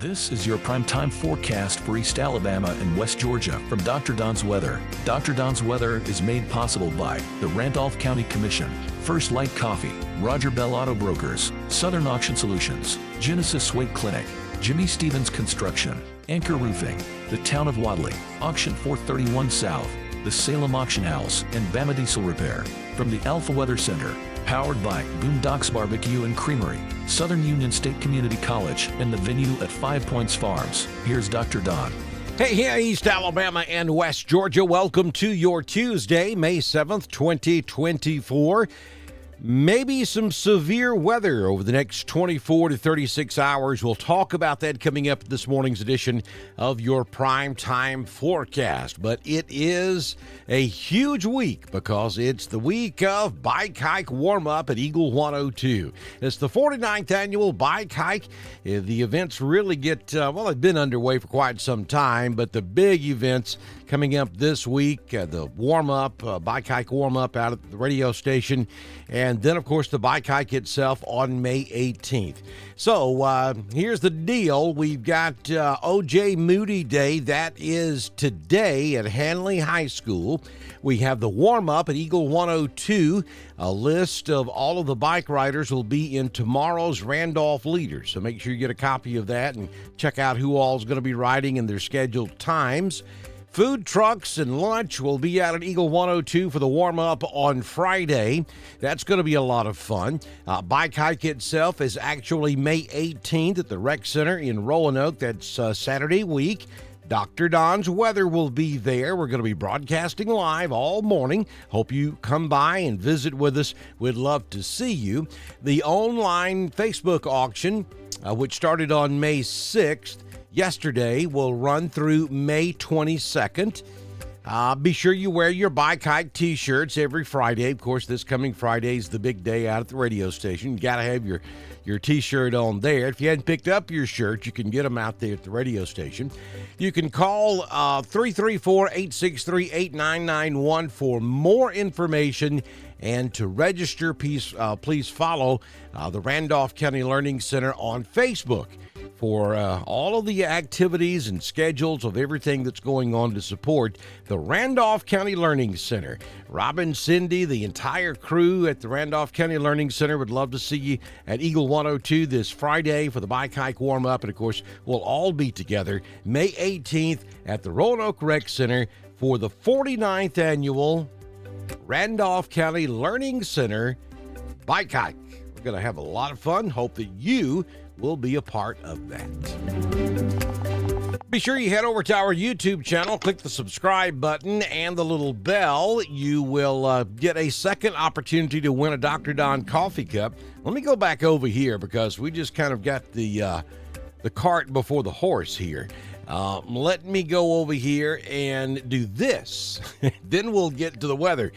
This is your primetime forecast for East Alabama and West Georgia from Dr. Don's Weather. Dr. Don's Weather is made possible by the Randolph County Commission, First Light Coffee, Roger Bell Auto Brokers, Southern Auction Solutions, Genesis Swake Clinic, Jimmy Stevens Construction, Anchor Roofing, the Town of Wadley, Auction 431 South, the Salem Auction House, and Bama Diesel Repair. From the Alpha Weather Center, powered by Boondocks Barbecue and Creamery, Southern Union State Community College, and the venue at 5 Points Farms. Here's Dr. Don. Hey, East Alabama and West Georgia. Welcome to your Tuesday, May 7th, 2024. Maybe some severe weather over the next 24 to 36 hours. We'll talk about that coming up this morning's edition of your primetime forecast. But it is a huge week because it's the week of Bike Hike Warm-Up at Eagle 102. It's the 49th annual Bike Hike. The events really get, they've been underway for quite some time, but the big events coming up this week, the warm-up, Bike Hike warm-up out at the radio station, and then, of course, the Bike Hike itself on May 18th. So here's the deal. We've got O.J. Moody Day. That is today at Hanley High School. We have the warm-up at Eagle 102. A list of all of the bike riders will be in tomorrow's Randolph Leaders. So make sure you get a copy of that and check out who all is going to be riding and their scheduled times. Food trucks and lunch will be out at Eagle 102 for the warm-up on Friday. That's going to be a lot of fun. Bike Hike itself is actually May 18th at the Rec Center in Roanoke. That's Saturday week. Dr. Don's Weather will be there. We're going to be broadcasting live all morning. Hope you come by and visit with us. We'd love to see you. The online Facebook auction, which started on May 6th, yesterday, will run through May 22nd. Be sure you wear your Bike Hike t-shirts every Friday. Of course, this coming Friday is the big day out at the radio station. You got to have your t-shirt on there. If you hadn't picked up your shirt, you can get them out there at the radio station. You can call 334-863-8991 for more information. And to register, please follow the Randolph County Learning Center on Facebook for all of the activities and schedules of everything that's going on to support the Randolph County Learning Center. Robin, Cindy, the entire crew at the Randolph County Learning Center would love to see you at Eagle 102 this Friday for the Bike Hike warm-up. And, of course, we'll all be together May 18th at the Roanoke Rec Center for the 49th annual Randolph County Learning Center Bike Hike. We're going to have a lot of fun. Hope that you will be a part of that. Be sure you head over to our YouTube channel, click the subscribe button and the little bell. You will get a second opportunity to win a Dr. Don coffee cup. Let me go back over here because we just kind of got the cart before the horse here. Let me go over here and do this. Then we'll get to the weather.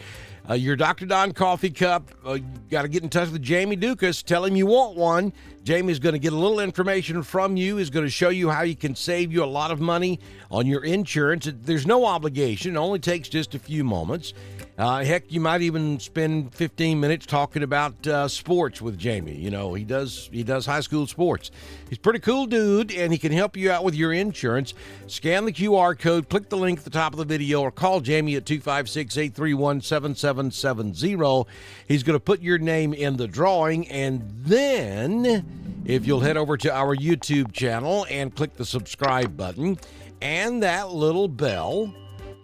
Your Dr. Don coffee cup, you got to get in touch with Jamie Dukas. Tell him you want one. Jamie's going to get a little information from you. He's going to show you how he can save you a lot of money on your insurance. There's no obligation. It only takes just a few moments. Heck, you might even spend 15 minutes talking about sports with Jamie. You know, he does high school sports. He's a pretty cool dude, and he can help you out with your insurance. Scan the QR code, click the link at the top of the video, or call Jamie at 256-831-7770. He's going to put your name in the drawing, and then if you'll head over to our YouTube channel and click the subscribe button and that little bell,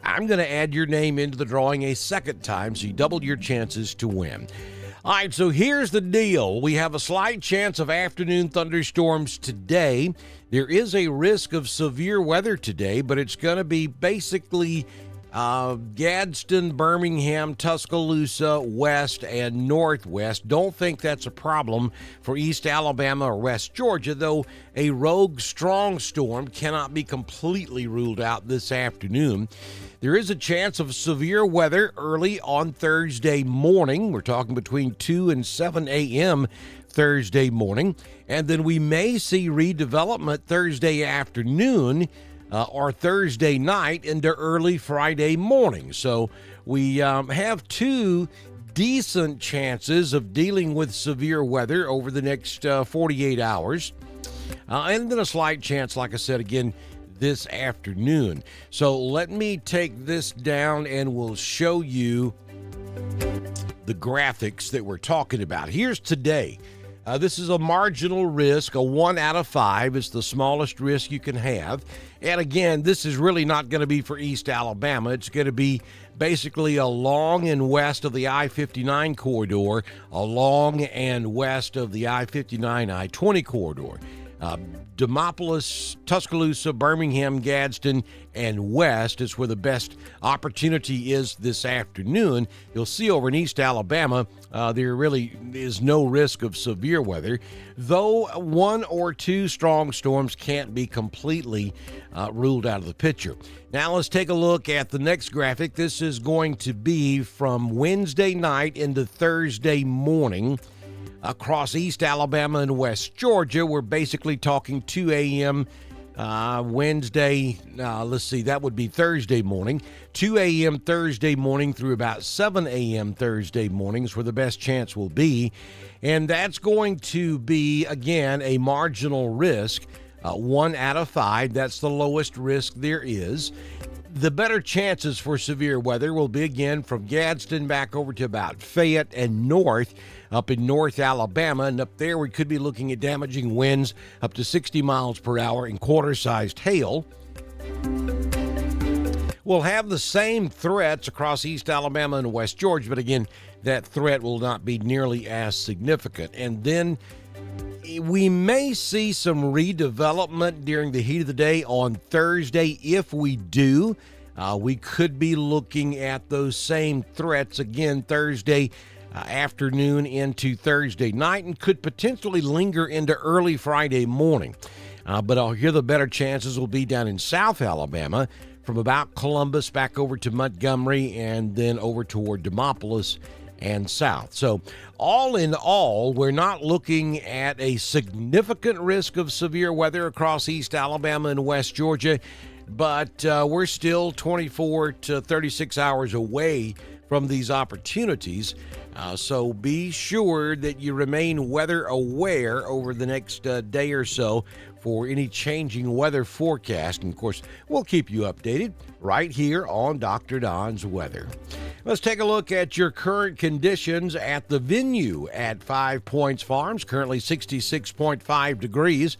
I'm going to add your name into the drawing a second time, so you double your chances to win. All right, so here's the deal. We have a slight chance of afternoon thunderstorms today. There is a risk of severe weather today, but it's going to be basically Gadsden, Birmingham, Tuscaloosa, west and northwest. Don't think that's a problem for East Alabama or West Georgia, though a rogue strong storm cannot be completely ruled out this afternoon. There is a chance of severe weather early on Thursday morning. We're talking between 2 and 7 a.m. Thursday morning. And then we may see redevelopment Thursday afternoon or Thursday night into early Friday morning. So we have two decent chances of dealing with severe weather over the next 48 hours. And then a slight chance, like I said, again, this afternoon. So let me take this down and we'll show you the graphics that we're talking about. Here's today. This is a marginal risk, a 1 out of 5. It's the smallest risk you can have. And again, this is really not going to be for East Alabama. It's going to be basically along and west of the I-59 corridor, along and west of the I-59, I-20 corridor. Demopolis, Tuscaloosa, Birmingham, Gadsden, and west is where the best opportunity is this afternoon. You'll see over in East Alabama, there really is no risk of severe weather, though 1 or 2 strong storms can't be completely ruled out of the picture. Now let's take a look at the next graphic. This is going to be from Wednesday night into Thursday morning. Across East Alabama and West Georgia, we're basically talking 2 a.m. Wednesday, that would be Thursday morning. 2 a.m. Thursday morning through about 7 a.m. Thursday mornings where the best chance will be. And that's going to be, again, a marginal risk, 1 out of 5. That's the lowest risk there is. The better chances for severe weather will be, again, from Gadsden back over to about Fayette and north, up in North Alabama. And up there, we could be looking at damaging winds up to 60 miles per hour and quarter-sized hail. We'll have the same threats across East Alabama and West Georgia, but again, that threat will not be nearly as significant. And then we may see some redevelopment during the heat of the day on Thursday. If we do, we could be looking at those same threats again Thursday afternoon into Thursday night and could potentially linger into early Friday morning. But here the better chances will be down in South Alabama from about Columbus back over to Montgomery and then over toward Demopolis and south. So all in all, we're not looking at a significant risk of severe weather across East Alabama and West Georgia, but we're still 24 to 36 hours away from these opportunities. So be sure that you remain weather aware over the next day or so for any changing weather forecast. And of course, we'll keep you updated right here on Dr. Don's Weather. Let's take a look at your current conditions at the venue at 5 Points Farms, currently 66.5 degrees.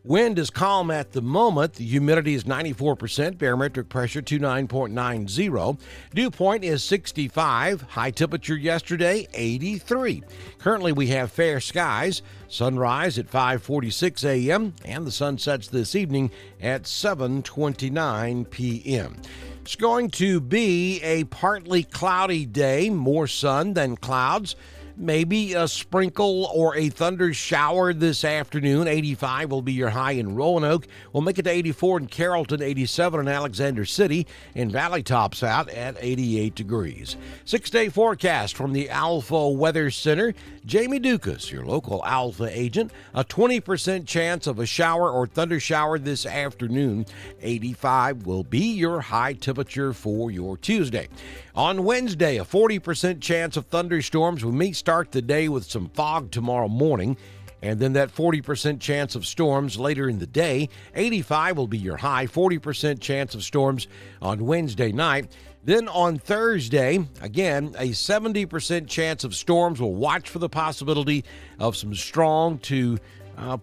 Wind is calm at the moment. The humidity is 94%. Barometric pressure 29.90. Dew point is 65. High temperature yesterday, 83. Currently, we have fair skies. Sunrise at 5:46 a.m. and the sun sets this evening at 7:29 p.m. It's going to be a partly cloudy day, more sun than clouds. Maybe a sprinkle or a thunder shower this afternoon. 85 will be your high in Roanoke. We'll make it to 84 in Carrollton, 87 in Alexander City, and Valley tops out at 88 degrees. 6-day forecast from the Alpha Weather Center. Jamie Dukas, your local Alpha agent. A 20% chance of a shower or thunder shower this afternoon. 85 will be your high temperature for your Tuesday. On Wednesday, a 40% chance of thunderstorms. We may start the day with some fog tomorrow morning, and then that 40% chance of storms later in the day. 85 will be your high, 40% chance of storms on Wednesday night. Then on Thursday, again, a 70% chance of storms. We'll watch for the possibility of some strong to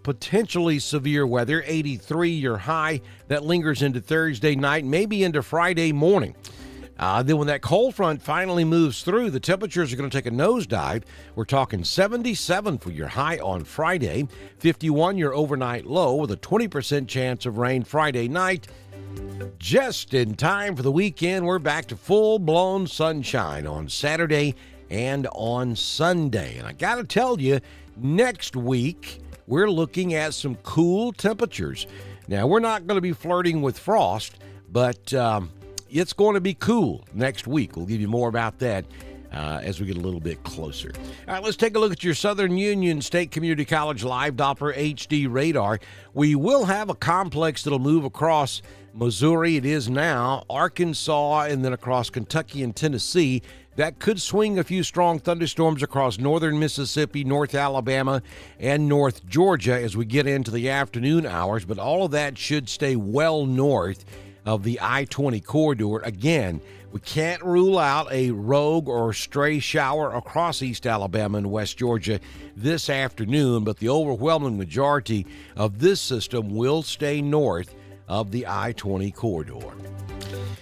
potentially severe weather. 83 your high. That lingers into Thursday night, maybe into Friday morning. Then when that cold front finally moves through, the temperatures are going to take a nosedive. We're talking 77 for your high on Friday, 51 your overnight low with a 20% chance of rain Friday night. Just in time for the weekend, we're back to full-blown sunshine on Saturday and on Sunday. And I got to tell you, next week, we're looking at some cool temperatures. Now, we're not going to be flirting with frost, but it's going to be cool next week. We'll give you more about that as we get a little bit closer. All right, let's take a look at your Southern Union State Community College Live Doppler HD radar. We will have a complex that'll move across Missouri. It is now Arkansas, and then across Kentucky and Tennessee. That could swing a few strong thunderstorms across northern Mississippi, North Alabama, and North Georgia as we get into the afternoon hours, but all of that should stay well north of the I-20 corridor. Again, we can't rule out a rogue or stray shower across East Alabama and West Georgia this afternoon, but the overwhelming majority of this system will stay north of the I-20 corridor.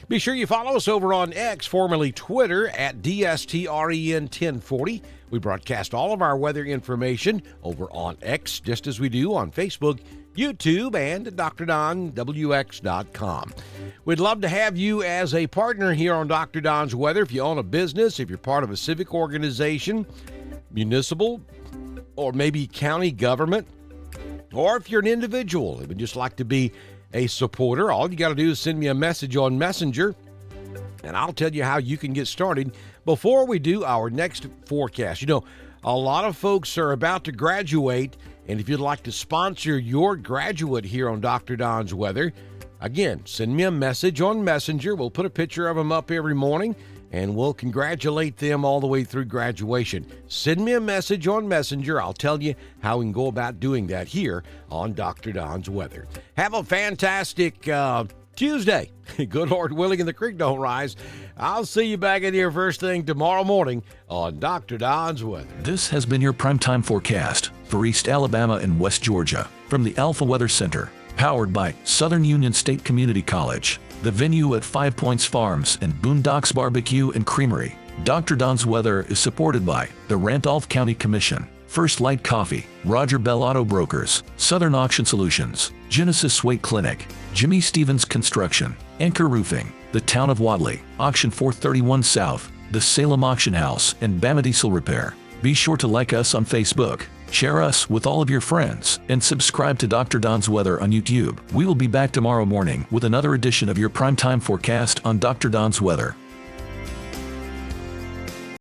Be sure you follow us over on X, formerly Twitter, at DSTREN1040. We broadcast all of our weather information over on X, just as we do on Facebook, YouTube, and DrDonWX.com. We'd love to have you as a partner here on Dr. Don's Weather. If you own a business, if you're part of a civic organization, municipal, or maybe county government, or if you're an individual and would just like to be a supporter, all you got to do is send me a message on Messenger, and I'll tell you how you can get started before we do our next forecast. You know, a lot of folks are about to graduate, and if you'd like to sponsor your graduate here on Dr. Don's Weather, again, send me a message on Messenger. We'll put a picture of them up every morning, and we'll congratulate them all the way through graduation. Send me a message on Messenger. I'll tell you how we can go about doing that here on Dr. Don's Weather. Have a fantastic Tuesday. Good Lord willing and the creek don't rise. I'll see you back in here first thing tomorrow morning on Dr. Don's Weather. This has been your primetime forecast for East Alabama and West Georgia from the Alpha Weather Center, powered by Southern Union State Community College, the venue at 5 Points Farms and Boondocks Barbecue and Creamery. Dr. Don's Weather is supported by the Randolph County Commission, First Light Coffee, Roger Bell Auto Brokers, Southern Auction Solutions, Genesis Weight Clinic, Jimmy Stevens Construction, Anchor Roofing, the Town of Wadley, Auction 431 South, the Salem Auction House, and Bama Diesel Repair. Be sure to like us on Facebook, share us with all of your friends, and subscribe to Dr. Don's Weather on YouTube. We will be back tomorrow morning with another edition of your primetime forecast on Dr. Don's Weather.